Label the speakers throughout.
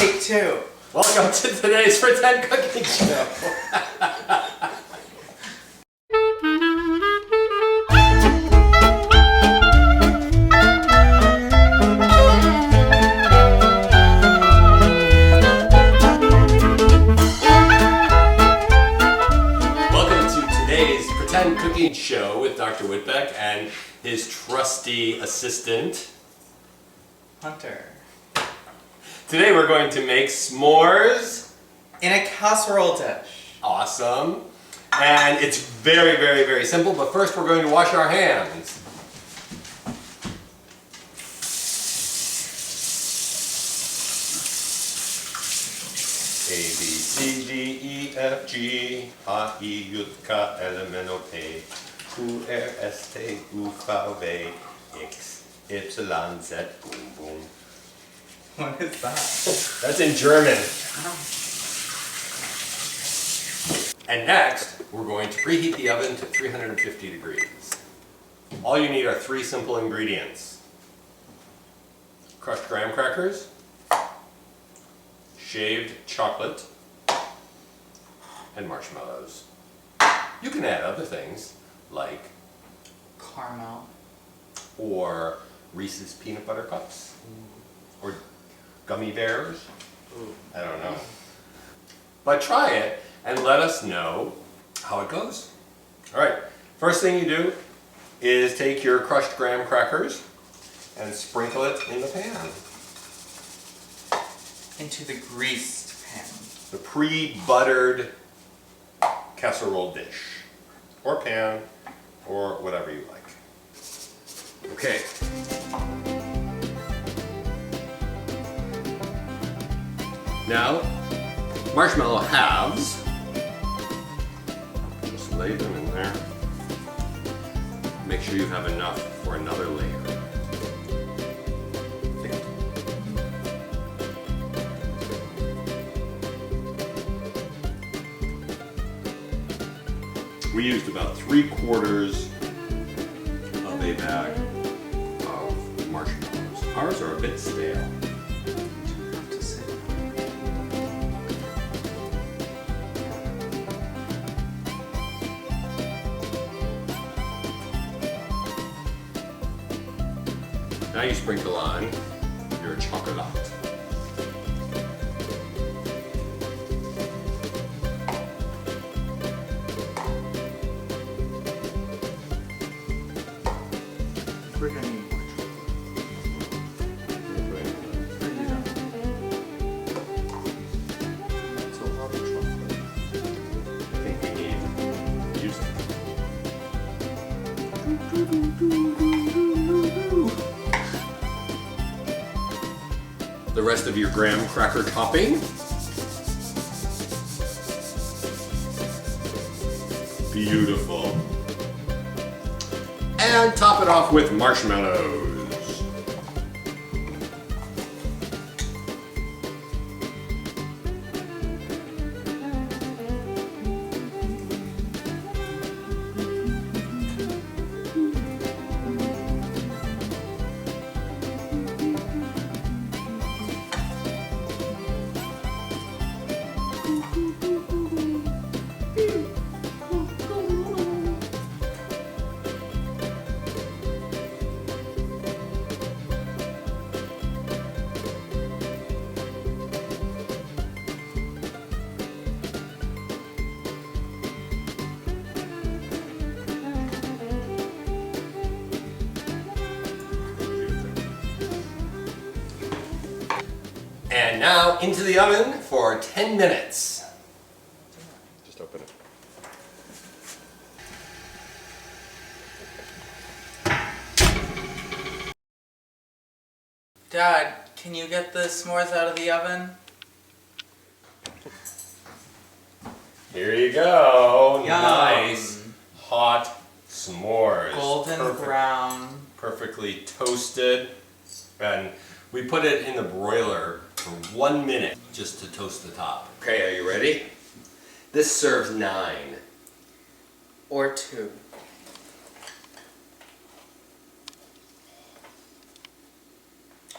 Speaker 1: Take two.
Speaker 2: Welcome to today's Pretend Cooking Show. Welcome to today's Pretend Cooking Show with Dr. Whitbeck and his trusty assistant,
Speaker 1: Hunter.
Speaker 2: Today we're going to make s'mores.
Speaker 1: In a casserole dish.
Speaker 2: Awesome. And it's very, very, very simple, but first we're going to wash our hands. A, B, C, D, E, F, G, H, I, J, K, L, M, N, O, P, Q, R, S, T, U, V, W, X, Y, Z, boom, boom.
Speaker 1: What is that?
Speaker 2: That's in German. And next, we're going to preheat the oven to 350 degrees. All you need are three simple ingredients. Crushed graham crackers, shaved chocolate, and marshmallows. You can add other things like
Speaker 1: Caramel.
Speaker 2: or Reese's peanut butter cups, or gummy bears.
Speaker 1: Ooh.
Speaker 2: I don't know. But try it and let us know how it goes. All right, first thing you do is take your crushed graham crackers and sprinkle it in the pan.
Speaker 1: Into the greased pan.
Speaker 2: The pre-buttered casserole dish, or pan, or whatever you like. Okay. Now, marshmallow halves. Just lay them in there. Make sure you have enough for another layer. We used about 3/4 of a bag of marshmallows. Ours are a bit stale. Now you sprinkle on your chocolate.
Speaker 1: We're gonna need more That's a lot of chocolate.
Speaker 2: I think we need music. The rest of your graham cracker topping. Beautiful. And top it off with marshmallows. And now into the oven for 10 minutes. Just open it.
Speaker 1: Dad, can you get the s'mores out of the oven?
Speaker 2: Here you go.
Speaker 1: Yum.
Speaker 2: Nice hot s'mores.
Speaker 1: Golden brown.
Speaker 2: Perfectly toasted. And we put it in the broiler for 1 minute just to toast the top. Okay, are you ready? This serves 9.
Speaker 1: Or 2.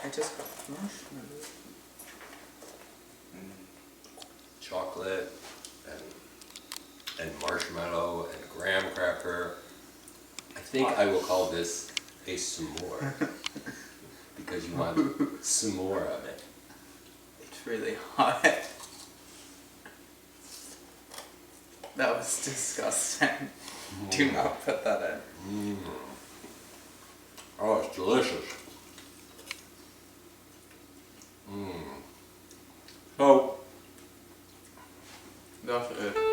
Speaker 1: I just got marshmallows.
Speaker 2: chocolate and marshmallow and graham cracker. I think I will call this a s'more because you want some more of it.
Speaker 1: It's really hot. That was disgusting. Do not put that in.
Speaker 2: Oh, it's delicious. So,
Speaker 1: That's it.